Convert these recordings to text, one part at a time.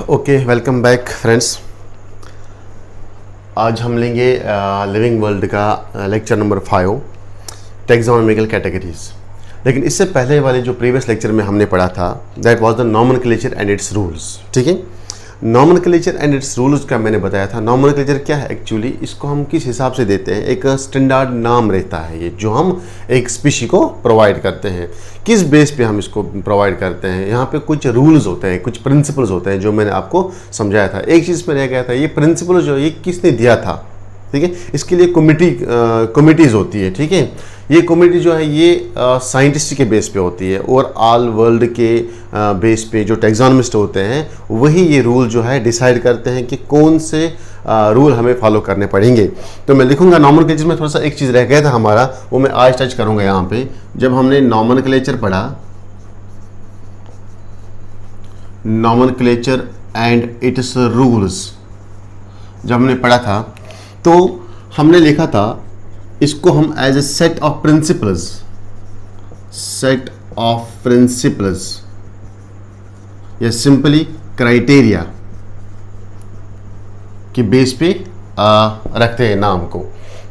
Okay, welcome back friends. आज हम लेंगे लिविंग वर्ल्ड का लेक्चर नंबर 5, टैक्सोनॉमिकल कैटेगरीज। लेकिन इससे पहले वाले जो प्रीवियस लेक्चर में हमने पढ़ा था that was the nomenclature and it's rules. ठीक है, नॉमेनक्लेचर एंड इट्स रूल्स का मैंने बताया था। नॉमेनक्लेचर क्या है एक्चुअली, इसको हम किस हिसाब से देते हैं, एक स्टैंडर्ड नाम रहता है ये जो हम एक स्पीशी को प्रोवाइड करते हैं। किस बेस पे हम इसको प्रोवाइड करते हैं, यहाँ पे कुछ रूल्स होते हैं, कुछ प्रिंसिपल्स होते हैं जो मैंने आपको समझाया था। एक चीज़ में रह गया था, ये प्रिंसिपल जो ये किसने दिया था। ठीक है, इसके लिए कमिटीज़ होती है। ठीक है, ये कमेटी जो है ये साइंटिस्ट के बेस पे होती है और ऑल वर्ल्ड के बेस पे जो टैक्सोनॉमिस्ट होते हैं वही ये रूल जो है डिसाइड करते हैं कि कौन से रूल हमें फॉलो करने पड़ेंगे। तो मैं लिखूंगा नॉमेनक्लेचर में थोड़ा सा एक चीज़ रह गया था हमारा, वो मैं आज टच करूंगा यहाँ पे। जब हमने नॉमेनक्लेचर पढ़ा, नॉमेनक्लेचर एंड इट्स रूल्स जब हमने पढ़ा था तो हमने लिखा था इसको हम as a set of principles या सिंपली क्राइटेरिया के बेस पे रखते हैं नाम को।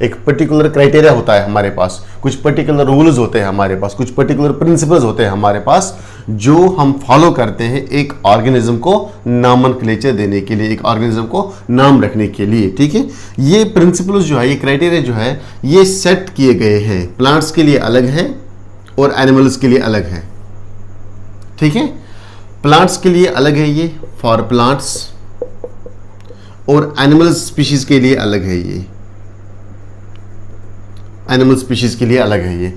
एक पर्टिकुलर क्राइटेरिया होता है हमारे पास, कुछ पर्टिकुलर रूल्स होते हैं हमारे पास, कुछ पर्टिकुलर प्रिंसिपल्स होते हैं हमारे पास जो हम फॉलो करते हैं एक ऑर्गेनिज्म को नॉमेनक्लेचर देने के लिए, एक ऑर्गेनिज्म को नाम रखने के लिए। ठीक है, ये प्रिंसिपल्स जो है, ये क्राइटेरिया जो है ये सेट किए गए हैं। प्लांट्स के लिए अलग है और एनिमल्स के लिए अलग है। ठीक है, प्लांट्स के लिए अलग है ये फॉर प्लांट्स और एनिमल स्पीशीज के लिए अलग है ये, एनिमल स्पीशीज के लिए अलग है ये।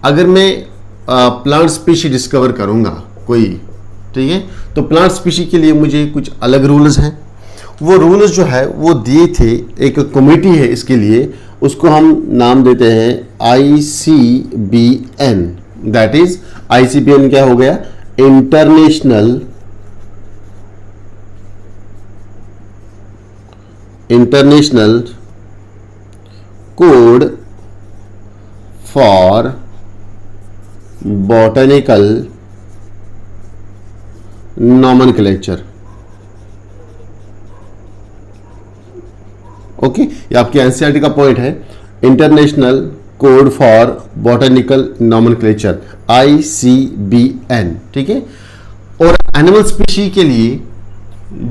अगर मैं प्लांट स्पीशी डिस्कवर करूंगा कोई, ठीक है, तो प्लांट स्पीशी के लिए मुझे कुछ अलग रूल्स हैं। वो रूल्स जो है वो दिए थे, एक कमेटी है इसके लिए, उसको हम नाम देते हैं ICBN। दैट इज ICBN क्या हो गया, international code for botanical nomenclature. Okay, ये आपकी एनसीईआरटी का पॉइंट है, international code for botanical nomenclature ICBN। ठीक है, और एनिमल स्पीशी के लिए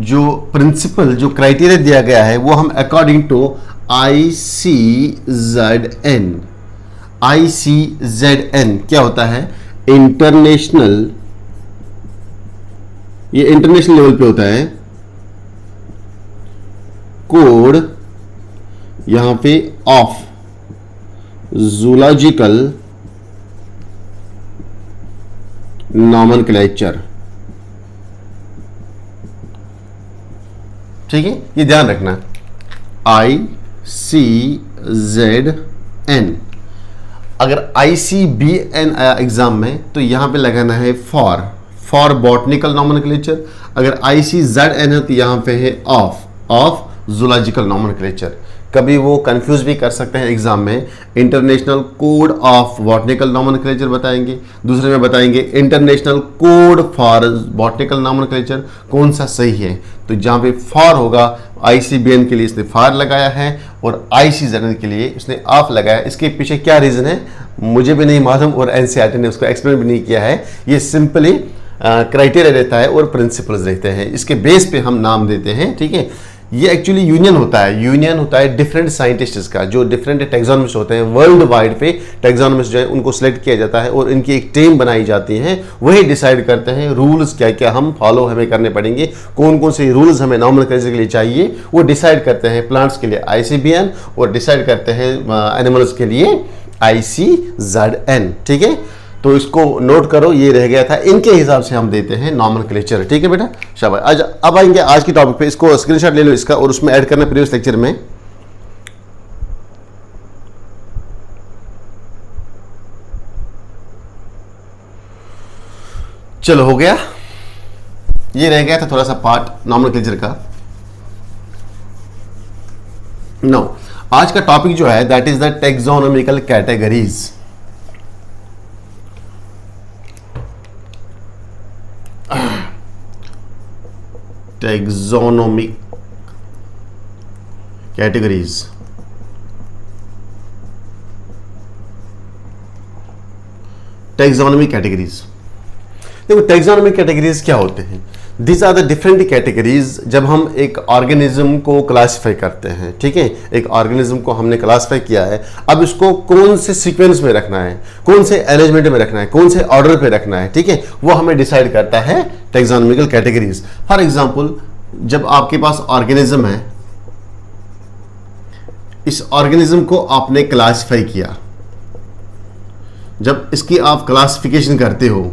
जो प्रिंसिपल, जो क्राइटेरिया दिया गया है वो हम अकॉर्डिंग टू ICZN क्या होता है, इंटरनेशनल, ये इंटरनेशनल लेवल पे होता है, कोड यहां पे ऑफ जूलॉजिकल नॉमेनक्लेचर। ठीक है, ये ध्यान रखना, ICZN। अगर ICBN आया एग्जाम में तो यहां पे लगाना है फॉर बॉटनिकल नॉमेनक्लेचर। अगर ICZN है तो यहां पे है ऑफ जूलॉजिकल नॉमेनक्लेचर। कभी वो कंफ्यूज भी कर सकते हैं एग्जाम में, international code of botanical nomenclature बताएंगे, दूसरे में बताएंगे international code for botanical nomenclature, कौन सा सही है। तो जहाँ पे फॉर होगा ICBN के लिए इसने फॉर लगाया है और ICZN के लिए इसने ऑफ लगाया। इसके पीछे क्या रीज़न है मुझे भी नहीं मालूम और एनसीईआरटी ने उसको एक्सप्लेन भी नहीं किया है। ये सिंपली क्राइटेरिया रहता है और प्रिंसिपल्स रहते हैं, इसके बेस पे हम नाम देते हैं। ठीक है, ये एक्चुअली यूनियन होता है डिफरेंट साइंटिस्ट्स का, जो डिफरेंट टैक्सोनॉमिस्ट होते हैं वर्ल्ड वाइड पे। टैक्सोनॉमिस्ट जो है उनको सिलेक्ट किया जाता है और इनकी एक टीम बनाई जाती है, वही डिसाइड करते हैं रूल्स क्या क्या हम फॉलो हमें करने पड़ेंगे, कौन कौन से रूल्स हमें नॉमेनक्लेचर के लिए चाहिए, वो डिसाइड करते हैं। प्लांट्स के लिए ICBN और डिसाइड करते हैं एनिमल्स के लिए ICZN। ठीक है, तो इसको नोट करो, ये रह गया था, इनके हिसाब से हम देते हैं नॉमेनक्लेचर। ठीक है बेटा, शाबाश। आज अब आएंगे आज की टॉपिक पे, इसको स्क्रीनशॉट ले लो इसका और उसमें ऐड करना प्रीवियस लेक्चर में। चलो हो गया, ये रह गया था थोड़ा सा पार्ट नॉमेनक्लेचर का। नो, आज का टॉपिक जो है that is the taxonomical categories. Taxonomic categories. Taxonomic categories, देखो टैक्सोनॉमिक कैटेगरीज क्या होते हैं? This are the different categories जब हम एक ऑर्गेनिज्म को क्लासिफाई करते हैं, ठीक है। एक ऑर्गेनिज्म को हमने क्लासिफाई किया है, अब इसको कौन से सीक्वेंस में रखना है, कौन से अरेंजमेंट में रखना है, कौन से ऑर्डर पे रखना है, ठीक है, वो हमें डिसाइड करता है टैक्सोनॉमिकल कैटेगरीज। फॉर एग्जांपल, जब आपके पास ऑर्गेनिज्म है, इस ऑर्गेनिज्म को आपने क्लासिफाई किया, जब इसकी आप क्लासिफिकेशन करते हो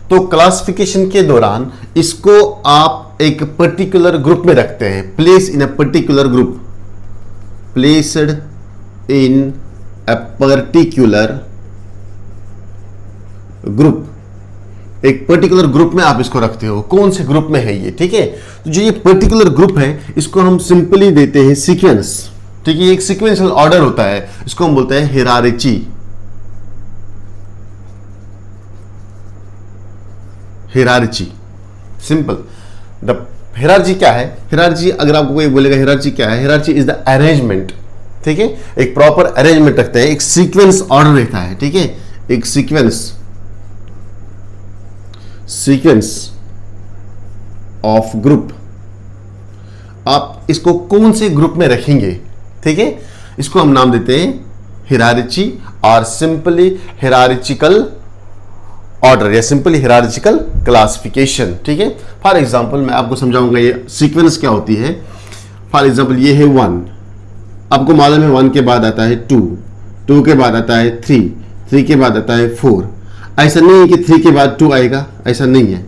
तो क्लासिफिकेशन के दौरान इसको आप एक पर्टिकुलर ग्रुप में रखते हैं, place in a particular group, placed in a particular group, एक पर्टिकुलर ग्रुप में आप इसको रखते हो। कौन से ग्रुप में है ये, ठीक है। तो जो ये पर्टिकुलर ग्रुप है इसको हम सिंपली देते हैं सीक्वेंस, ठीक है। एक सीक्वेंशियल ऑर्डर होता है, इसको हम बोलते हैं hierarchy. Hierarchy simple. The hierarchy क्या है? हिरार्ची, अगर आपको कोई बोलेगा हिरार्ची क्या है, हिरार्ची इज द अरेंजमेंट, ठीक है। एक प्रॉपर अरेंजमेंट रखते हैं, एक सीक्वेंस ऑर्डर रहता है, ठीक है। एक सीक्वेंस ऑफ ग्रुप, आप इसको कौन से ग्रुप में रखेंगे, ठीक है, इसको हम नाम देते हैं हिरार्ची और सिंपली हिरार्चिकल ऑर्डर या सिंपली हिरार्चिकल क्लासिफिकेशन, ठीक है। फॉर एग्जांपल मैं आपको समझाऊंगा ये सीक्वेंस क्या होती है। फॉर एग्जांपल ये है 1, आपको मालूम है 1 के बाद आता है 2, 2 के बाद आता है 3, 3 के बाद आता है 4। ऐसा नहीं है कि 3 के बाद 2 आएगा, ऐसा नहीं है।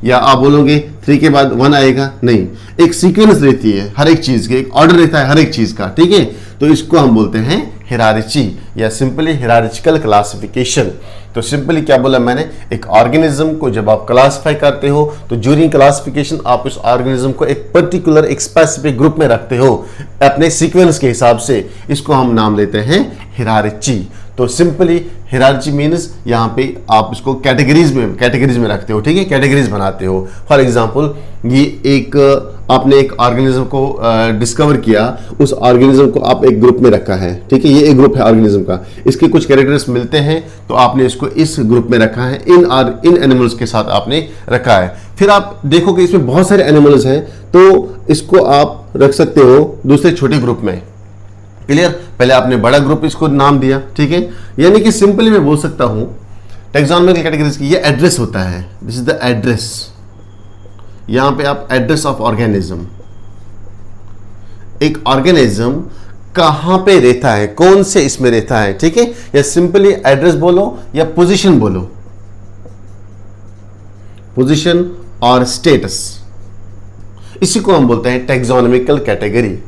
या आप बोलोगे 3 के बाद 1 आएगा, नहीं। एक सीक्वेंस रहती है हर एक चीज की, एक ऑर्डर रहता है हर एक चीज का, ठीक है। तो इसको हम बोलते हैं हिरार्ची या सिंपली हिरार्चिकल क्लासिफिकेशन। तो सिंपली क्या बोला मैंने, एक ऑर्गेनिज्म को जब आप क्लासिफाई करते हो तो ड्यूरिंग क्लासिफिकेशन आप उस ऑर्गेनिज्म को एक पर्टिकुलर एक स्पेसिफिक ग्रुप में रखते हो अपने सीक्वेंस के हिसाब से, इसको हम नाम देते हैं हिरार्ची। तो सिंपली हिरार्ची मीन्स यहाँ पे आप इसको कैटेगरीज में रखते हो, ठीक है, कैटेगरीज बनाते हो। फॉर एग्जांपल ये एक आपने एक ऑर्गेनिज्म को डिस्कवर किया, उस ऑर्गेनिज्म को आप एक ग्रुप में रखा है, ठीक है। ये एक ग्रुप है ऑर्गेनिज्म का, इसके कुछ कैरेक्टर्स मिलते हैं तो आपने इसको इस ग्रुप में रखा है, इन एनिमल्स के साथ आपने रखा है। फिर आप देखो कि इसमें बहुत सारे एनिमल्स हैं तो इसको आप रख सकते हो दूसरे छोटे ग्रुप में, क्लियर। पहले आपने बड़ा ग्रुप इसको नाम दिया, ठीक है। यानी कि सिंपली मैं बोल सकता हूं टैक्सोनॉमिकल कैटेगरीज की ये एड्रेस होता है, दिस इज द एड्रेस। यहां पे आप एड्रेस ऑफ ऑर्गेनिज्म, एक ऑर्गेनिज्म कहां पे रहता है, कौन से इसमें रहता है, ठीक है। या सिंपली एड्रेस बोलो या पोजीशन बोलो, पोजीशन और स्टेटस, इसी को हम बोलते हैं टैक्सोनॉमिकल कैटेगरी।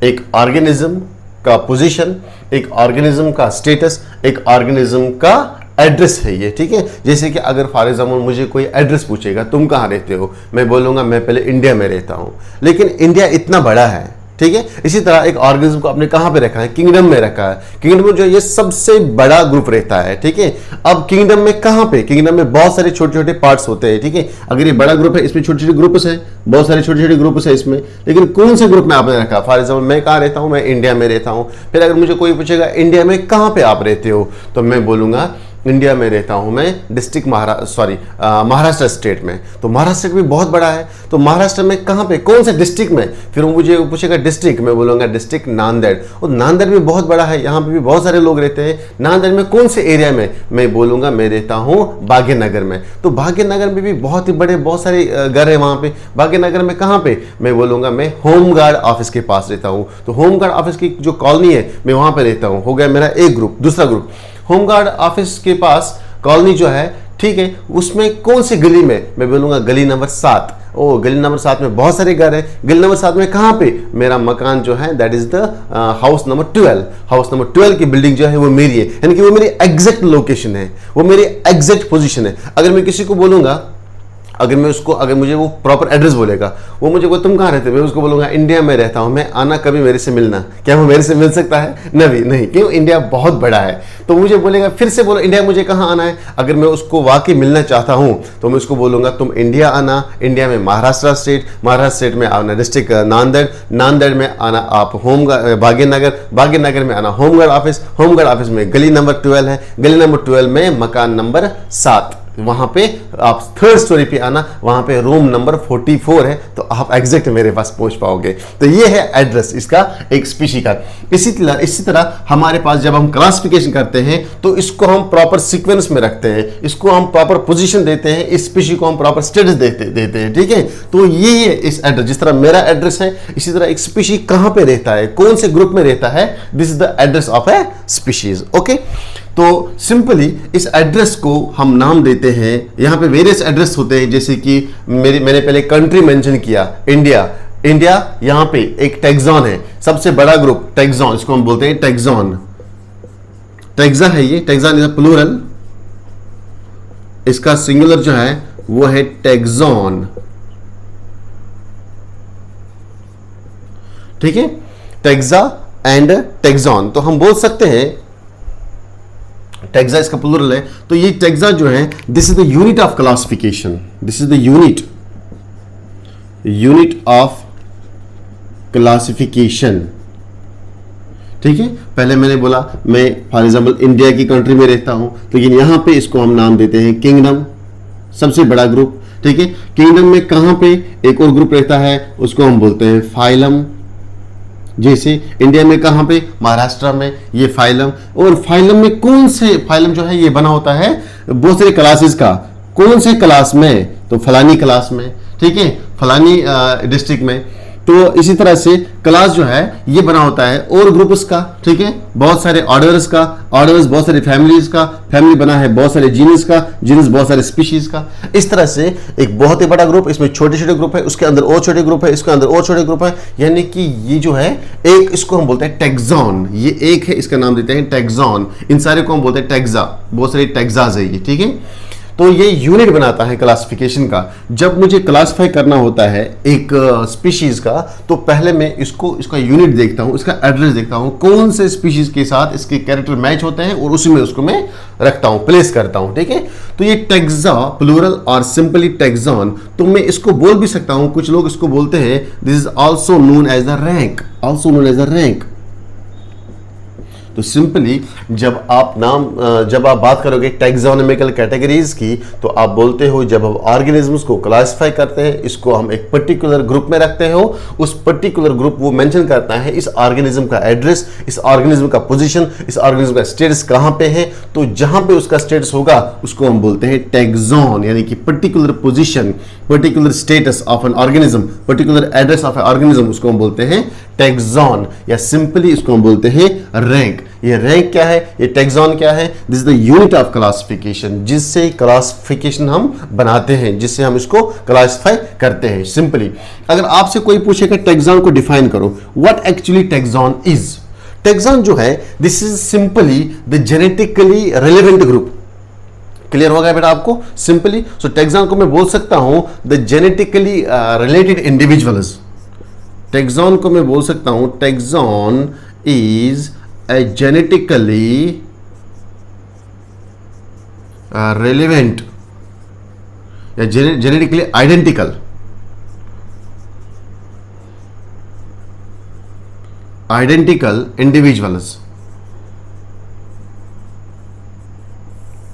एक ऑर्गेनिज्म का पोजीशन, एक ऑर्गेनिज्म का स्टेटस, एक ऑर्गेनिज्म का एड्रेस है ये, ठीक है। जैसे कि अगर फॉर एग्जाम्पल मुझे कोई एड्रेस पूछेगा, तुम कहाँ रहते हो, मैं बोलूंगा मैं पहले इंडिया में रहता हूं, लेकिन इंडिया इतना बड़ा है, ठीक है। इसी तरह एक ऑर्गेनिज्म को आपने कहां पे रखा है, किंगडम में रखा है। किंगडम में जो ये सबसे बड़ा ग्रुप रहता है, ठीक है। अब किंगडम में कहां पे, किंगडम में बहुत सारे छोटे छोटे पार्ट्स होते हैं, ठीक है। अगर ये बड़ा ग्रुप है, इसमें छोटे छोटे ग्रुप्स है, बहुत सारे छोटे छोटे ग्रुप्स है इसमें, लेकिन कौन से ग्रुप में आपने रखा। फॉर एग्जाम्पल मैं कहाँ रहता हूं, मैं इंडिया में रहता हूं। फिर अगर मुझे कोई पूछेगा इंडिया में कहां पे आप रहते हो, तो मैं बोलूंगा इंडिया में रहता हूं मैं डिस्ट्रिक्ट महाराष्ट्र स्टेट में। तो महाराष्ट्र भी बहुत बड़ा है, तो महाराष्ट्र में कहां पे, कौन से डिस्ट्रिक्ट में। फिर वो मुझे पूछेगा डिस्ट्रिक्ट, मैं बोलूंगा डिस्ट्रिक्ट नांदेड़। और नांदेड़ भी बहुत बड़ा है, यहाँ पे भी बहुत सारे लोग रहते हैं। नांदेड़ में कौन से एरिया में, मैं बोलूंगा मैं रहता हूँ भाग्यनगर में। तो भाग्यनगर में भी बहुत ही बड़े बहुत सारे घर है वहां पे। भाग्यनगर में कहाँ पे, मैं बोलूंगा मैं होमगार्ड ऑफिस के पास रहता हूँ। तो होमगार्ड ऑफिस की जो कॉलोनी है मैं वहां पे रहता हूँ। हो गया मेरा एक ग्रुप। दूसरा ग्रुप, होमगार्ड ऑफिस के पास कॉलोनी जो है, ठीक है, उसमें कौन सी गली में, मैं बोलूंगा गली नंबर 7। ओ गली नंबर 7 में बहुत सारे घर हैं। गली नंबर 7 में कहाँ पे, मेरा मकान जो है that is the house number 12। House number 12 की बिल्डिंग जो है वो मेरी है, यानी कि वो मेरी एग्जैक्ट लोकेशन है, वो मेरी एग्जैक्ट पोजीशन है। अगर मैं किसी को बोलूंगा अगर मैं उसको, अगर मुझे वो प्रॉपर एड्रेस बोलेगा, वो मुझे तुम कहाँ रहते हो, मैं उसको बोलूँगा इंडिया में रहता हूँ मैं, आना कभी मेरे से मिलना, क्या वो मेरे से मिल सकता है? नहीं, क्यों? इंडिया बहुत बड़ा है। तो मुझे बोलेगा फिर से बोलो इंडिया मुझे कहाँ आना है। अगर मैं उसको वाकई मिलना चाहता हूँ तो मैं उसको बोलूँगा तुम इंडिया आना, इंडिया में महाराष्ट्र स्टेट में आना डिस्ट्रिक्ट नांदेड़ में आना आप भाग्यनगर में आना होमगार्ड ऑफिस में गली नंबर 12 है, गली नंबर 12 में मकान नंबर 7, वहां पे आप 3rd स्टोरी पे आना, वहां पे रूम नंबर 44 है, तो आप एग्जैक्ट मेरे पास पहुंच पाओगे। तो ये है एड्रेस इसका एक स्पीशी का। इसी तरह हमारे पास जब हम क्लासिफिकेशन करते हैं तो इसको हम प्रॉपर सीक्वेंस में रखते हैं, इसको हम प्रॉपर पोजीशन देते हैं, इस स्पीशी को हम प्रॉपर स्टेटस देते हैं, ठीक है। तो ये इस एड्रेस, जिस तरह मेरा एड्रेस है इसी तरह एक स्पीशी कहां पे रहता है, कौन से ग्रुप में रहता है, this is the address of A species. Okay, तो सिंपली इस एड्रेस को हम नाम देते हैं। यहां पे वेरियस एड्रेस होते हैं, जैसे कि मैंने पहले कंट्री मेंशन किया इंडिया, यहां पे एक टैक्सॉन है, सबसे बड़ा ग्रुप टैक्सॉन, इसको हम बोलते हैं टैक्सॉन, टैक्सा है ये, टैक्सॉन इज प्लूरल, इसका सिंगुलर जो है वो है टैक्सॉन, ठीक है, टैक्सा एंड टैक्सॉन। तो हम बोल सकते हैं टैक्सा इसका प्लूरल है, तो ये टैक्सा जो है this is the unit of classification, this is the unit of classification, ठीक है। पहले मैंने बोला मैं फॉर एग्जांपल इंडिया की कंट्री में रहता हूं, लेकिन यहां पे इसको हम नाम देते हैं किंगडम, सबसे बड़ा ग्रुप, ठीक है। किंगडम में कहां पे एक और ग्रुप रहता है उसको हम बोलते हैं फाइलम, जैसे इंडिया में कहां पे, महाराष्ट्र में ये फाइलम, और फाइलम में कौन से, फाइलम जो है ये बना होता है बहुत सारे क्लासेस का, कौन से क्लास में, तो फलानी क्लास में, ठीक है, फलानी डिस्ट्रिक्ट में। तो इसी तरह से क्लास जो है ये बना होता है और ग्रुप्स का, ठीक है, बहुत सारे ऑर्डर्स का, ऑर्डर्स बहुत सारे फैमिलीज का, फैमिली बना है बहुत सारे जीनस का, जीनस बहुत सारे स्पीशीज का। इस तरह से एक बहुत ही बड़ा ग्रुप, इसमें छोटे छोटे ग्रुप है, उसके अंदर और छोटे ग्रुप है, इसके अंदर और छोटे ग्रुप है, यानी कि ये जो है एक, इसको हम बोलते हैं टैक्सॉन, ये एक है, इसका नाम देते हैं टैक्सॉन, इन सारे को हम बोलते हैं टैक्सा, बहुत सारे टैक्साज है ये, ठीक है। तो ये यूनिट बनाता है क्लासिफिकेशन का। जब मुझे क्लासिफाई करना होता है एक स्पीशीज का, तो पहले मैं इसका यूनिट देखता हूं, इसका एड्रेस देखता हूं, कौन से स्पीशीज के साथ इसके कैरेक्टर मैच होते हैं, और उसी में उसको मैं रखता हूं, प्लेस करता हूं, ठीक है। तो ये टैक्सा प्लूरल और सिंपली टैक्सॉन, तो मैं इसको बोल भी सकता हूं, कुछ लोग इसको बोलते हैं this is also known as the rank, also known as the rank. तो सिंपली जब आप बात करोगे टैक्सोनॉमिकल कैटेगरीज की, तो आप बोलते हो जब हम ऑर्गेनिजम्स को क्लासिफाई करते हैं, इसको हम एक पर्टिकुलर ग्रुप में रखते हो, उस पर्टिकुलर ग्रुप वो मेंशन करता है इस ऑर्गेनिज्म का एड्रेस, इस ऑर्गेनिज्म का पोजीशन, इस ऑर्गेनिज्म का स्टेटस कहां पे है। तो जहां पे उसका स्टेटस होगा उसको हम बोलते हैं टैक्सॉन, यानी कि particular position, particular status of an organism, particular address of an organism, उसको हम बोलते हैं टैक्सॉन, या सिंपली इसको हम बोलते हैं रैंक। ये रैंक क्या है, ये टैक्सॉन क्या है, this is the unit of classification, जिससे क्लासिफिकेशन हम बनाते हैं, जिससे हम इसको क्लासिफाई करते हैं। सिंपली अगर आपसे कोई पूछेगा टैक्सॉन को डिफाइन करो, what actually taxon is, taxon जो है this is simply the genetically relevant group. Clear होगा बेटा आपको सिंपली। सो टैक्सॉन को मैं बोल सकता हूं the genetically related individuals, taxon को मैं बोल सकता हूं taxon is a genetically relevant या जेनेटिकली आइडेंटिकल इंडिविजुअल्स,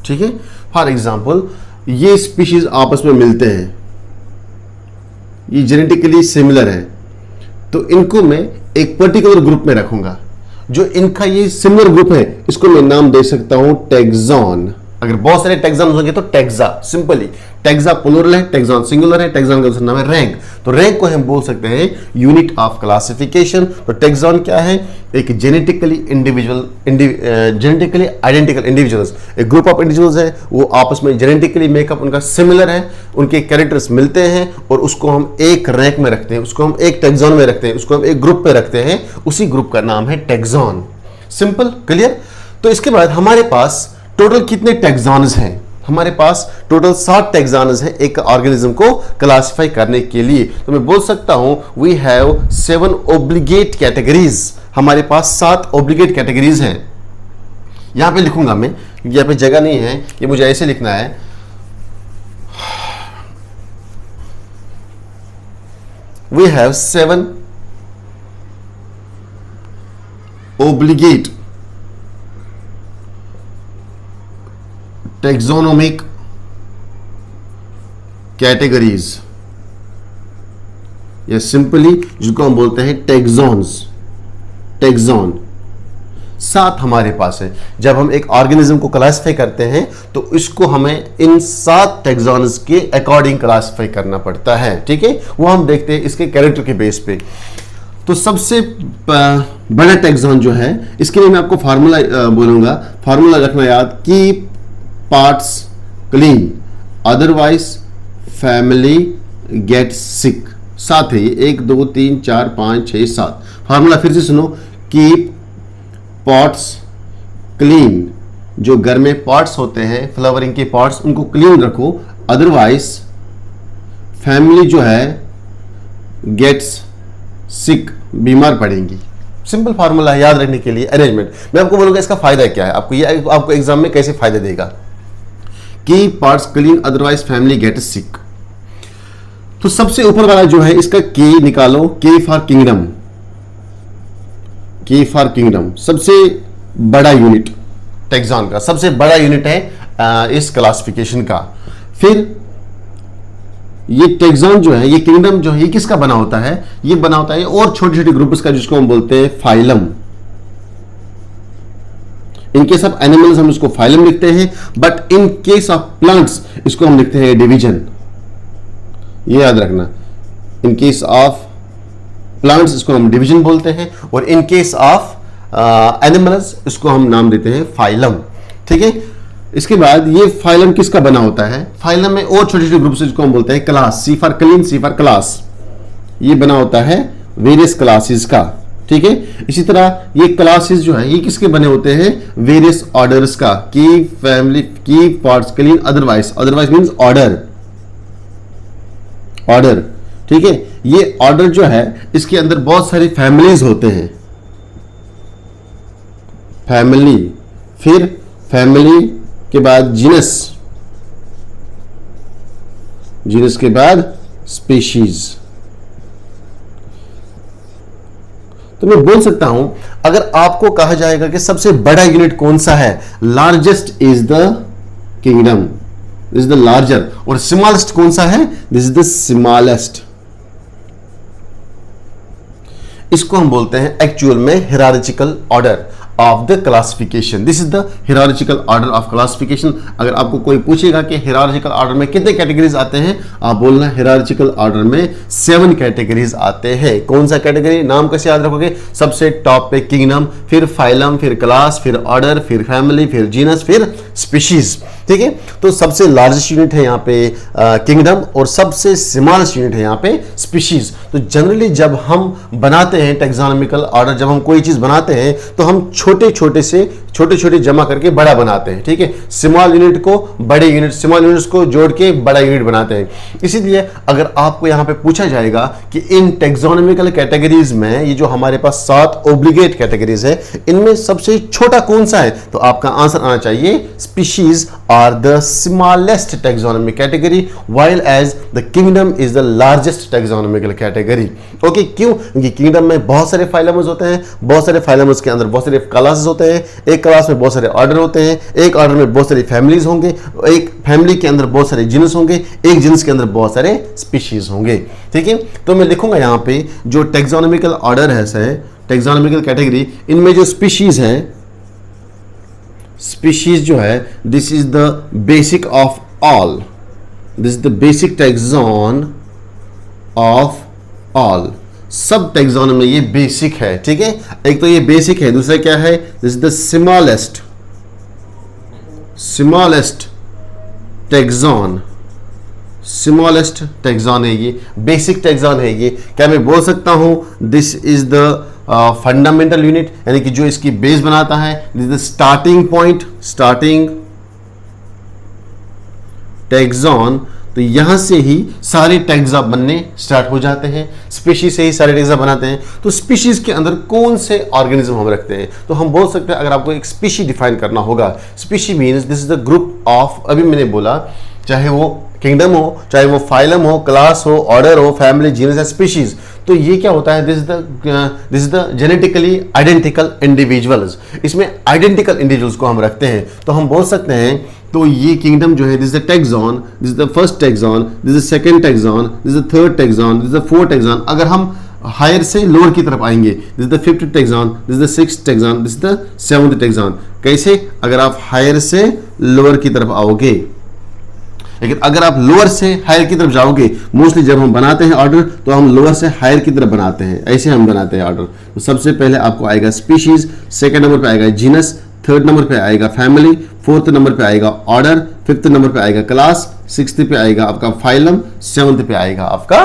ठीक है। फॉर एग्जाम्पल ये स्पीशीज आपस में मिलते हैं, ये जेनेटिकली सिमिलर है, तो इनको मैं एक पर्टिकुलर ग्रुप में रखूंगा। जो इनका ये सिमिलर ग्रुप है इसको मैं नाम दे सकता हूं टैक्सॉन। अगर बहुत सारे टैक्सॉन होंगे तो टैक्सा, सिंपली टैक्सा प्लूरल है, टैक्सॉन सिंगुलर है, टैक्सॉन का दूसरा नाम है रैंक। तो रैंक को हम बोल सकते हैं यूनिट ऑफ क्लासिफिकेशन। तो टैक्सॉन क्या है, एक जेनेटिकली आइडेंटिकल इंडिविजुअल्स, एक ग्रुप ऑफ इंडिविजुअल्स है, वो आपस में जेनेटिकली मेकअप उनका सिमिलर है, उनके कैरेक्टर्स मिलते हैं, और उसको हम एक रैंक में रखते हैं, उसको हम एक टैक्सॉन में रखते हैं, उसको हम एक ग्रुप पे रखते हैं, उसी ग्रुप का नाम है टैक्सॉन। Simple, clear. तो इसके बाद हमारे पास टोटल कितने टैक्सॉन्स हैं, हमारे पास टोटल 7 टैक्सॉन्स हैं एक ऑर्गेनिज्म को क्लासिफाई करने के लिए। तो मैं बोल सकता हूं वी हैव 7 ऑब्लिगेट कैटेगरीज। हमारे पास 7 ऑब्लिगेट कैटेगरीज हैं। यहां पे लिखूंगा मैं, यहां पे जगह नहीं है, ये मुझे ऐसे लिखना है। We have 7 obligate taxonomic categories या सिंपली जिसको हम बोलते हैं टैक्सॉन्स, टैक्सॉन 7 हमारे पास है। जब हम एक ऑर्गेनिज्म को क्लासिफाई करते हैं तो इसको हमें इन 7 टैक्सॉन्स के अकॉर्डिंग क्लासिफाई करना पड़ता है, ठीक है। वो हम देखते हैं इसके कैरेक्टर के बेस पे। तो सबसे बड़ा टैक्सॉन जो है, इसके लिए मैं आपको फार्मूला बोलूंगा। फार्मूला रखना याद, keep parts clean otherwise family get सिक। 7 है ये, 1 2 3 4 5 6 7। फार्मूला फिर से सुनो, कीप पॉट्स क्लीन, जो घर में पॉट्स होते हैं फ्लावरिंग के पॉट्स, उनको क्लीन रखो, अदरवाइज फैमिली जो है गेट्स सिक, बीमार पड़ेंगी। सिंपल फार्मूला है याद रखने के लिए। अरेंजमेंट मैं आपको बोलूंगा इसका फायदा क्या है, आपको ये आपको एग्जाम में कैसे फायदा देगा। की parts clean otherwise family get sick. तो सबसे ऊपर वाला जो है इसका के निकालो, के फॉर किंगडम, के फॉर किंगडम सबसे बड़ा यूनिट टैक्सॉन का, सबसे बड़ा यूनिट है इस क्लासिफिकेशन का। फिर ये टैक्सॉन जो है, ये किंगडम जो है, ये किसका बना होता है, ये बना होता है और छोटे छोटे ग्रुप्स का, जिसको हम बोलते हैं phylum. In case of animals हम इसको फाइलम लिखते हैं, but in case of plants इसको हम लिखते हैं डिवीजन। ये याद रखना, इन केस ऑफ प्लांट्स इसको हम डिवीजन बोलते हैं, और इन केस ऑफ एनिमल्स इसको हम नाम देते हैं फाइलम, ठीक है। इसके बाद ये फाइलम किसका बना होता है, फाइलम में और छोटे छोटे ग्रुप जिसको हम बोलते हैं class, C for clean, C for class, ये बना होता है वेरियस क्लासेस का, ठीक है। इसी तरह ये क्लासेस जो है ये किसके बने होते हैं, वेरियस ऑर्डर्स का, की फैमिली, की parts clean otherwise, otherwise means order, order, ठीक है। ये ऑर्डर जो है इसके अंदर बहुत सारी फैमिलीज होते हैं, फैमिली, फिर फैमिली के बाद जीनस, जीनस के बाद स्पीशीज। तो मैं बोल सकता हूं, अगर आपको कहा जाएगा कि सबसे बड़ा यूनिट कौन सा है, largest is the kingdom, this is the larger, और स्मॉलेस्ट कौन सा है, दिस इज द स्मॉलेस्ट। इसको हम बोलते हैं एक्चुअल में hierarchical order of the classification. This is the hierarchical order of classification. अगर आपको कोई पूछेगा कि हिरार्चिकल ऑर्डर में कितने कैटेगरीज आते हैं, आप बोलना हिरार्चिकल ऑर्डर में 7 कैटेगरीज आते हैं। कौन सा कैटेगरी, नाम कैसे याद रखोगे, सबसे टॉप पे किंगडम, फिर फाइलम, फिर क्लास, फिर ऑर्डर, फिर फैमिली, फिर जीनस, फिर स्पीशीज, ठीक है। तो सबसे लार्जेस्ट यूनिट है यहाँ पे किंगडम, और सबसे स्मॉलेस्ट यूनिट है यहाँ पे स्पीशीज। तो जनरली जब हम बनाते हैं टैक्सोनॉमिकल ऑर्डर, जब हम कोई चीज बनाते हैं तो हम छोटे छोटे से छोटे छोटे जमा करके बड़ा बनाते हैं, ठीक है। स्मॉल यूनिट को बड़े यूनिट, स्मॉल यूनिट्स को जोड़ के बड़ा यूनिट बनाते हैं। इसीलिए अगर आपको यहाँ पे पूछा जाएगा कि इन टैक्सोनॉमिकल कैटेगरीज में ये जो हमारे पास 7 ऑब्लिगेट कैटेगरीज है, इनमें सबसे छोटा कौन सा है, तो आपका आंसर आना चाहिए species are the smallest taxonomic category, while as the kingdom is the largest taxonomical category. Okay, क्यों, क्योंकि किंगडम में बहुत सारे फाइलम्स होते हैं, बहुत सारे फाइलम्स के अंदर बहुत सारे क्लासेस होते हैं, एक क्लास में बहुत सारे ऑर्डर होते हैं, एक ऑर्डर में बहुत सारी फैमिलीज होंगे, एक फैमिली के अंदर बहुत सारे जीनस होंगे, एक जीनस के अंदर बहुत सारे स्पीशीज होंगे, ठीक है। तो मैं लिखूंगा यहाँ पे जो टैक्सोनॉमिकल ऑर्डर है, टैक्सोनॉमिकल कैटेगरी, इनमें जो स्पीशीज है, स्पीशीज जो है, this is the basic of all, this is the basic taxon of all. सब टैक्सॉन में ये बेसिक है, ठीक है। एक तो ये बेसिक है, दूसरा क्या है, this is the smallest, smallest taxon, smallest taxon है ये, बेसिक टैक्सॉन है ये। क्या मैं बोल सकता हूं this is the fundamental unit, यानी कि जो इसकी बेस बनाता है, this is the starting point, starting taxon, तो यहां से ही सारे टैग्स बनने स्टार्ट हो जाते हैं, स्पीशीज से ही सारे टैग्स बनाते हैं। तो स्पीशीज के अंदर कौन से ऑर्गेनिज्म हम रखते हैं, तो हम बोल सकते हैं, अगर आपको एक स्पीशी डिफाइन करना होगा, species means this is the group of, अभी मैंने बोला चाहे वो किंगडम हो, चाहे वो फाइलम हो, क्लास हो, ऑर्डर हो, फैमिली, जीनस या स्पीशीज, तो ये क्या होता है, this is the genetically identical individuals. इसमें आइडेंटिकल इंडिविजुअल्स को हम रखते हैं, तो हम बोल सकते हैं, तो ये किंगडम जो है, this is the taxon, this is the first taxon, this is the second taxon, this is the third taxon, this is the fourth taxon. अगर हम हायर से लोअर की तरफ आएंगे, this is the fifth taxon, this is the sixth taxon, this is the seventh taxon. कैसे, अगर आप higher से लोअर की तरफ आओगे, लेकिन अगर आप लोअर से हायर की तरफ जाओगे, मोस्टली जब हम बनाते हैं ऑर्डर तो हम लोअर से हायर की तरफ बनाते हैं, ऐसे हम बनाते हैं ऑर्डर। तो सबसे पहले आपको आएगा स्पीशीज, सेकंड नंबर पे आएगा जीनस, थर्ड नंबर पे आएगा फैमिली, फोर्थ नंबर पे आएगा ऑर्डर, फिफ्थ नंबर पे आएगा क्लास, सिक्स्थ पे आएगा आपका फाइलम, सेवंथ पे आएगा आपका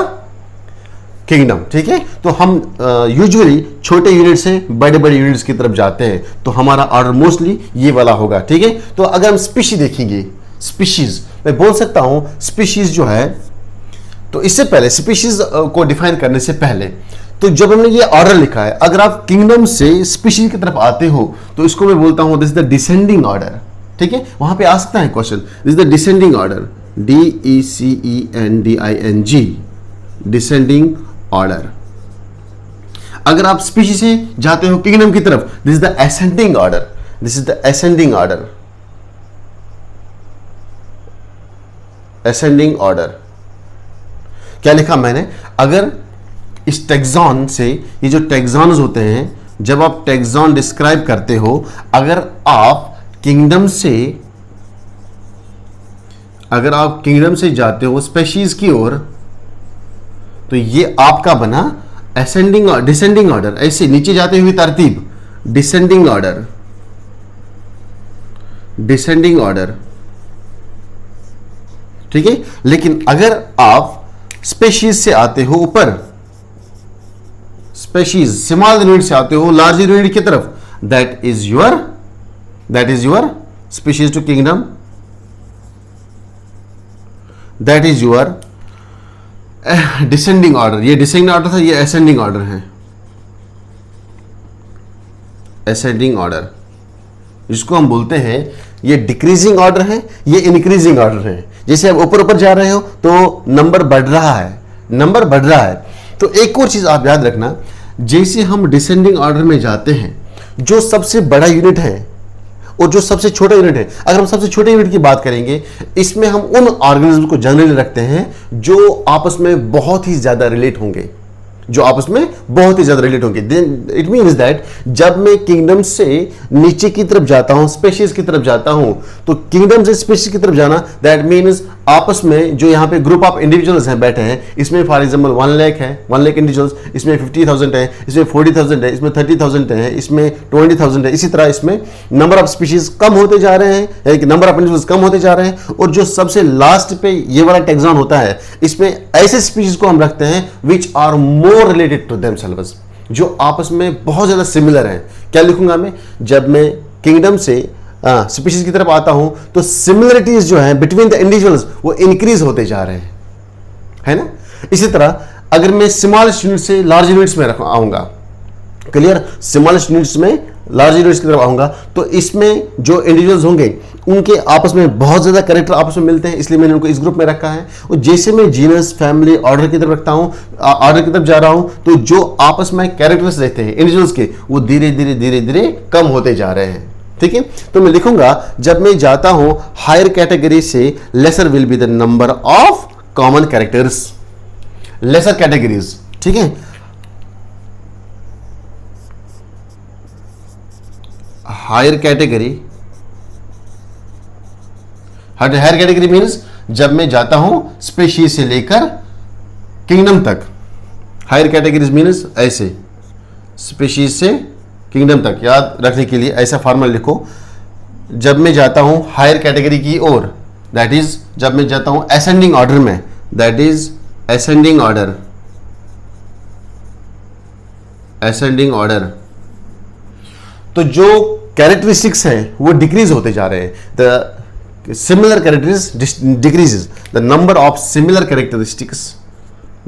किंगडम। ठीक है, तो हम यूजुअली छोटे यूनिट से बड़े बड़े यूनिट्स की तरफ जाते हैं, तो हमारा ऑर्डर मोस्टली ये वाला होगा। ठीक है, तो अगर हम स्पीशी देखेंगे, स्पीशीज मैं बोल सकता हूं, स्पीशीज जो है, तो इससे पहले स्पीशीज को डिफाइन करने से पहले, तो जब हमने ये ऑर्डर लिखा है, अगर आप किंगडम से स्पीशीज की तरफ आते हो तो इसको मैं बोलता हूं this is the descending order. ठीक है, वहां पे आ सकता है question, this is the descending order, DECENDING, descending order. अगर आप स्पीशीज से जाते हो किंगडम की तरफ, this is the ascending order, this is the ascending order, ascending order. क्या लिखा मैंने, अगर इस टैक्सॉन से, ये जो टैक्सॉन्स होते हैं, जब आप टैक्सॉन डिस्क्राइब करते हो, अगर आप किंगडम से जाते हो स्पीशीज की ओर, तो ये आपका बना असेंडिंग और डिसेंडिंग ऑर्डर, ऐसे नीचे जाते हुए तरतीब, डिसेंडिंग ऑर्डर, डिसेंडिंग ऑर्डर। ठीक है, लेकिन अगर आप स्पीशीज से आते हो ऊपर, स्पीशीज स्मॉल यूनिट से आते हो लार्ज यूनिट की तरफ, that is your species to kingdom, that is your descending order. ये डिसेंडिंग ऑर्डर था, ये असेंडिंग ऑर्डर है, असेंडिंग ऑर्डर, जिसको हम बोलते हैं, ये डिक्रीजिंग ऑर्डर है, ये इंक्रीजिंग ऑर्डर है। जैसे आप ऊपर ऊपर जा रहे हो तो नंबर बढ़ रहा है, नंबर बढ़ रहा है। तो एक और चीज आप याद रखना, जैसे हम डिसेंडिंग ऑर्डर में जाते हैं, जो सबसे बड़ा यूनिट है और जो सबसे छोटा यूनिट है, अगर हम सबसे छोटे यूनिट की बात करेंगे, इसमें हम उन ऑर्गेनिज्म को जनरली रखते हैं जो आपस में बहुत ही ज्यादा रिलेट होंगे, जो आपस में बहुत ही ज्यादा रिलेट होंगे। इट मीन्स दैट जब मैं किंगडम से नीचे की तरफ जाता हूं, स्पीशीज की तरफ जाता हूं, तो किंगडम से स्पीशीज की तरफ जाना, दैट मीन्स आपस में जो यहां पे ग्रुप ऑफ इंडिविजुअल्स हैं बैठे हैं, इसमें फॉर एग्जांपल 1 लाख है, 1 लाख इंडिविजुअल्स, इसमें 50,000 है, इसमें 40,000 है, इसमें 30,000 है, इसमें 20,000 है। इसी तरह इसमें नंबर ऑफ स्पीशीज कम होते जा रहे हैं, नंबर ऑफ इंडिविजुअल्स कम होते जा रहे हैं, और जो सबसे लास्ट पे ये वाला टैक्सॉन होता है, इसमें ऐसे स्पीशीज को हम रखते हैं which are more related to themselves, जो आपस में बहुत ज्यादा सिमिलर हैं। क्या लिखूंगा मैं, जब मैं किंगडम से स्पीशीज की तरफ आता हूं, तो सिमिलरिटीज जो है बिटवीन द इंडिविजुअल्स वो इंक्रीज होते जा रहे हैं, है ना। इसी तरह अगर मैं स्मॉलेस्ट यूनिट से लार्ज यूनिट्स में आऊंगा, क्लियर, स्मॉलेस्ट यूनिट्स में लार्ज यूनिट्स की तरफ आऊंगा, तो इसमें जो इंडिविजुअल्स होंगे उनके आपस में बहुत ज्यादा कैरेक्टर आपस में मिलते हैं, इसलिए मैंने उनको इस ग्रुप में रखा है। और जैसे मैं जीनस, फैमिली, ऑर्डर की तरफ रखता हूं, ऑर्डर की तरफ जा रहा हूं, तो जो आपस में कैरेक्टर्स रहते हैं इंडिविजुअल्स के, वो धीरे धीरे धीरे धीरे कम होते जा रहे हैं। ठीक है, तो मैं लिखूंगा, जब मैं जाता हूं हायर कैटेगरी से, lesser will be the number of common characters, lesser categories. ठीक है, हायर कैटेगरी मीन्स जब मैं जाता हूं स्पीशीज से लेकर किंगडम तक, हायर कैटेगरीज मीन्स ऐसे, स्पीशीज से किंगडम तक। याद रखने के लिए ऐसा फॉर्मूला लिखो, जब मैं जाता हूं हायर कैटेगरी की ओर, दैट इज जब मैं जाता हूं असेंडिंग ऑर्डर में, that is ascending order, ascending order, तो जो कैरेक्टरिस्टिक्स हैं वो डिक्रीज होते जा रहे हैं। The similar characteristics decreases, the number of similar characteristics,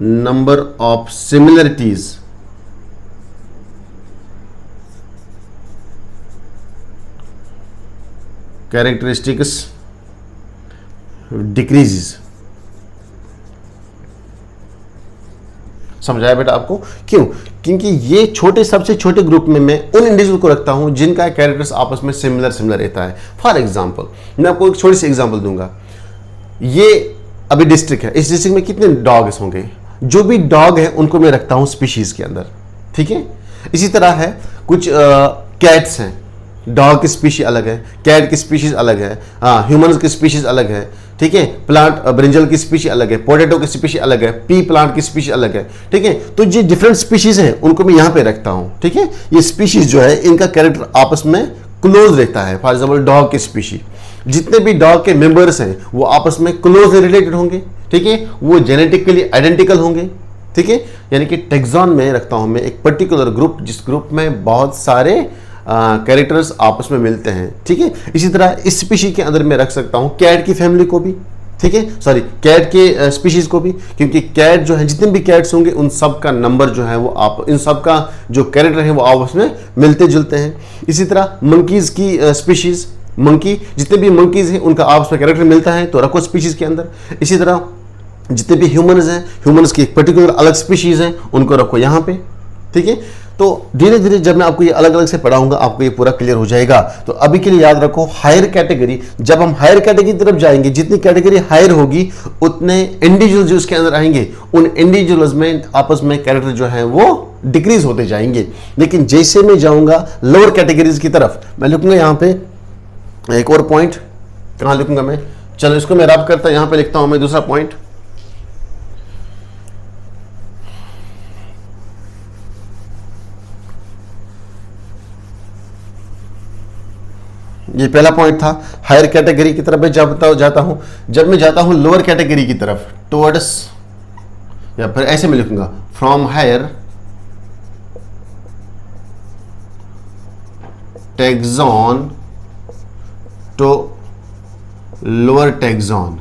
number of similarities characteristics decreases. समझाया बेटा आपको? क्यों? क्योंकि ये छोटे, सबसे छोटे ग्रुप में मैं उन इंडिविजुअल को रखता हूं जिनका कैरेक्टर्स आपस में सिमिलर रहता है। फॉर एग्जांपल मैं आपको एक छोटी सी एग्जांपल दूंगा। ये अभी डिस्ट्रिक्ट है, इस डिस्ट्रिक्ट में कितने डॉग्स होंगे? जो भी डॉग है उनको मैं रखता हूं स्पीशीज के अंदर, ठीक है। इसी तरह है कुछ कैट्स हैं, डॉग की स्पीशीज अलग है, कैट की स्पीशीज अलग है, ह्यूमंस की स्पीशीज अलग है, ठीक है। प्लांट ब्रिंजल की स्पीशीज अलग है, पोटैटो की स्पीशीज अलग है, पी प्लांट की स्पीशीज अलग है, ठीक है। तो ये डिफरेंट स्पीशीज हैं, उनको मैं यहां पे रखता हूं, ठीक है। ये स्पीशीज जो है इनका कैरेक्टर आपस में क्लोज रहता है। फॉर एग्जाम्पल डॉग की स्पीशीज, जितने भी डॉग के मेंबर्स हैं वो आपस में क्लोज रिलेटेड होंगे, ठीक है। वो जेनेटिकली आइडेंटिकल होंगे, ठीक है। यानी कि टैक्सॉन में रखता हूं मैं एक पर्टिकुलर ग्रुप, जिस ग्रुप में बहुत सारे कैरेक्टर्स आपस में मिलते हैं, ठीक है। इसी तरह इस स्पीशीज के अंदर मैं रख सकता हूं कैट की फैमिली को भी, ठीक है, सॉरी कैट के स्पीशीज को भी, क्योंकि कैट जो है, जितने भी कैट्स होंगे उन सब का नंबर जो है वो आप, इन सब का जो कैरेक्टर है वो आपस में मिलते जुलते हैं। इसी तरह मंकीज की स्पीशीज, मंकी, जितने भी मंकीज हैं उनका आपस में कैरेक्टर मिलता है तो रखो स्पीशीज के अंदर। इसी तरह जितने भी ह्यूमंस हैं, ह्यूमंस की एक पर्टिकुलर अलग स्पीशीज हैं, उनको रखो यहाँ पे, ठीक है। तो धीरे धीरे जब मैं आपको ये अलग अलग से पढ़ाऊंगा आपको ये पूरा क्लियर हो जाएगा। तो अभी के लिए याद रखो हायर कैटेगरी, जब हम हायर कैटेगरी की तरफ जाएंगे, जितनी कैटेगरी हायर होगी उतने इंडिविजुअल जो उसके अंदर आएंगे, उन इंडिविजुअल्स में आपस में कैरेक्टर जो है वो डिक्रीज होते जाएंगे। लेकिन जैसे मैं जाऊंगा लोअर कैटेगरीज की तरफ, मैं लिखूंगा यहाँ पे एक और पॉइंट, कहाँ लिखूंगा मैं, चलो इसको मैं रब करता यहाँ पे लिखता हूं मैं दूसरा पॉइंट। ये पहला पॉइंट था, हायर कैटेगरी की तरफ मैं जाता हूं। जब मैं जाता हूं लोअर कैटेगरी की तरफ टुवर्ड्स, या फिर ऐसे में लिखूंगा from higher taxon to lower taxon,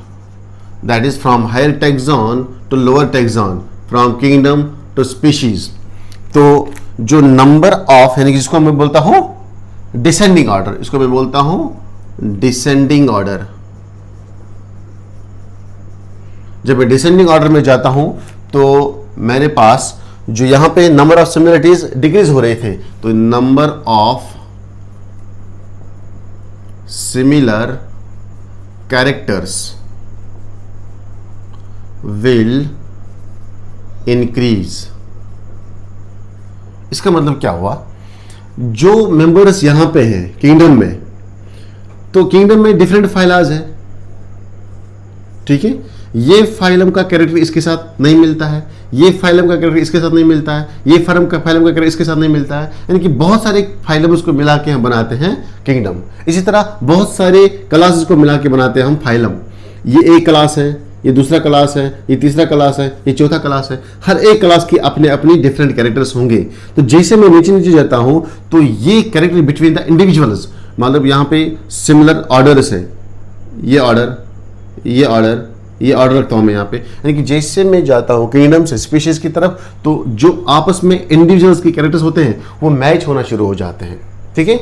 that is from higher taxon to lower taxon, from kingdom to species. तो जो नंबर ऑफ, यानी जिसको मैं बोलता हूं डिसेंडिंग ऑर्डर, इसको मैं बोलता हूं डिसेंडिंग ऑर्डर। जब मैं डिसेंडिंग ऑर्डर में जाता हूं तो मेरे पास जो यहां पे नंबर ऑफ सिमिलरिटीज डिक्रीज हो रहे थे, तो number of similar characters will increase. इसका मतलब क्या हुआ, जो मेंबर्स यहां पे हैं किंगडम में, तो किंगडम में डिफरेंट फाइलाज हैं, ठीक है। ये फाइलम का कैरेक्टर इसके साथ नहीं मिलता है, ये फाइलम का कैरेक्टर इसके साथ नहीं मिलता है, ये फाइलम का कैरेक्टर इसके साथ नहीं मिलता है, यानी कि बहुत सारे फाइलम्स को मिला के हम बनाते हैं किंगडम। इसी तरह बहुत सारे क्लासेस को मिला के बनाते हैं हम फाइलम। ये एक क्लास है, ये दूसरा क्लास है, ये तीसरा क्लास है, ये चौथा क्लास है। हर एक क्लास की अपने अपनी डिफरेंट कैरेक्टर्स होंगे। तो जैसे मैं नीचे नीचे जाता हूं तो ये कैरेक्टर बिटवीन द इंडिविजुअल्स, मतलब यहां पे सिमिलर ऑर्डर्स है, ये ऑर्डर, ये ऑर्डर, ये ऑर्डर रखता हूं मैं यहाँ पे। यानी कि जैसे मैं जाता हूं किंगडम से स्पीशीज की तरफ, तो जो आपस में इंडिविजुअल्स के कैरेक्टर्स होते हैं वो मैच होना शुरू हो जाते हैं, ठीक है।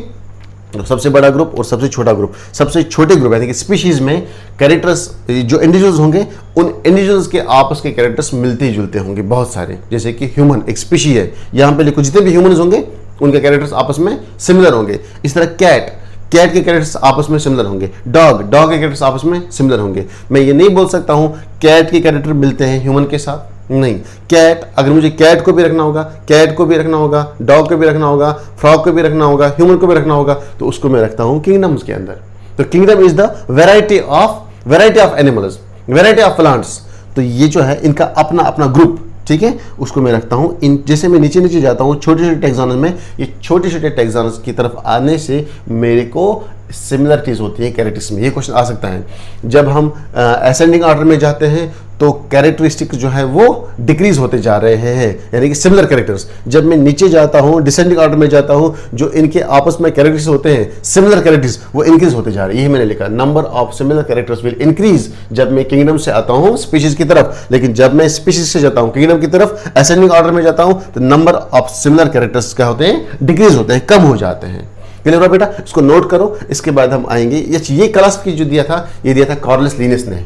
तो सबसे बड़ा ग्रुप और सबसे छोटा ग्रुप, सबसे छोटे ग्रुप यानी कि स्पीशीज में कैरेक्टर्स जो इंडिविजुअल्स होंगे, उन इंडिविजुअल्स के आपस के कैरेक्टर्स मिलते जुलते होंगे बहुत सारे। जैसे कि ह्यूमन एक स्पीशी है, यहां पे लिखो जितने भी ह्यूमंस होंगे उनके कैरेक्टर्स आपस में सिमिलर होंगे। इस तरह कैट के कैरेक्टर्स आपस में सिमिलर होंगे, डॉग के कैरेक्टर्स आपस में सिमिलर होंगे। मैं ये नहीं बोल सकता हूं कैट के कैरेक्टर मिलते हैं ह्यूमन के साथ, नहीं। कैट, अगर मुझे कैट को भी रखना होगा, कैट को भी रखना होगा, डॉग को भी रखना होगा, फ्रॉग को भी रखना होगा, ह्यूमन को भी रखना होगा, तो उसको मैं रखता हूं किंगडम्स के अंदर। तो kingdom is the variety of animals, variety of plants. तो ये जो है इनका अपना अपना ग्रुप, ठीक है, उसको मैं रखता हूं। इन जैसे मैं नीचे नीचे जाता हूं छोटे छोटे टैक्सॉनस में, ये छोटे छोटे टैक्सॉनस की तरफ आने से मेरे को सिमिलरिटीज होती हैं कैरेक्टरिस्टिक्स में। ये क्वेश्चन आ सकता है। जब हम असेंडिंग ऑर्डर में जाते हैं तो कैरेक्टरिस्टिक जो है वो डिक्रीज होते जा रहे हैं, यानी कि सिमिलर कैरेक्टर्स। जब मैं नीचे जाता हूँ, डिसेंडिंग ऑर्डर में जाता हूँ, जो इनके आपस में कैरेक्टर्स होते हैं सिमिलर कैरेक्टर्स, वो इंक्रीज होते जा रहे हैं। यही मैंने लिखा, number of similar characters will increase जब मैं किंगडम से आता हूँ स्पीशीज की तरफ, लेकिन जब मैं स्पीशीज से जाता हूँ किंगडम की तरफ, असेंडिंग ऑर्डर में जाता हूँ, तो नंबर ऑफ सिमिलर कैरेक्टर्स क्या होते हैं, डिक्रीज होते हैं, कम हो जाते हैं। क्लियर हुआ बेटा? इसको नोट करो। इसके बाद हम आएंगे, ये क्लास की जो दिया था, ये दिया था कार्लोस लीनियस ने,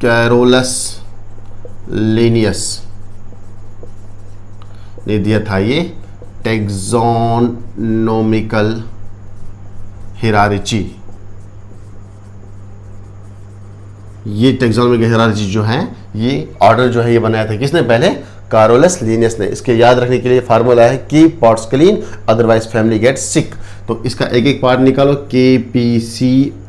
कैरोलस लीनियस ने दिया था ये टैक्सोनोमिकल हिरार्ची। ये टैक्सोनोमिकल हिरार्ची जो है, ये ऑर्डर जो है ये बनाया था किसने? पहले कार्लोस लीनियस ने। इसके याद रखने के लिए फार्मूला है keep pots clean otherwise family get sick. तो इसका एक एक पार्ट निकालो, KPCOFGS,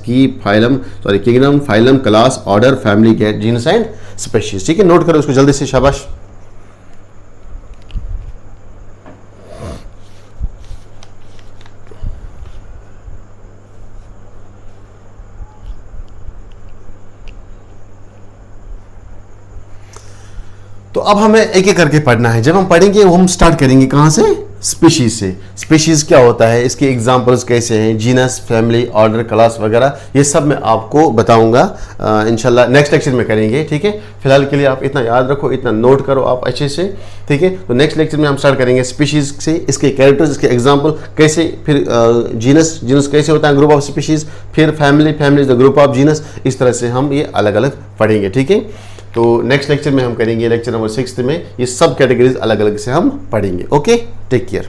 keep, phylum, sorry kingdom, phylum, class, order, family, get, genus and species. ठीक है, नोट करो इसको जल्दी से, शाबाश। तो अब हमें एक एक करके पढ़ना है। जब हम पढ़ेंगे वो हम स्टार्ट करेंगे कहाँ से? स्पीशीज से। स्पीशीज क्या होता है, इसके एग्जांपल्स कैसे हैं, जीनस, फैमिली, ऑर्डर, क्लास वगैरह, ये सब मैं आपको बताऊंगा इंशाल्लाह नेक्स्ट लेक्चर में करेंगे। ठीक है, फिलहाल के लिए आप इतना याद रखो, इतना नोट करो आप अच्छे से। ठीक है, तो नेक्स्ट लेक्चर में हम स्टार्ट करेंगे स्पीशीज से, इसके कैरेक्टर्स, इसके एग्जाम्पल कैसे, फिर जीनस कैसे होता है, ग्रुप ऑफ स्पीशीज, फिर family is the group of genus. इस तरह से हम ये अलग अलग पढ़ेंगे। ठीक है, तो नेक्स्ट लेक्चर में हम करेंगे, लेक्चर नंबर 6 में ये सब कैटेगरीज अलग अलग से हम पढ़ेंगे। Okay, take care.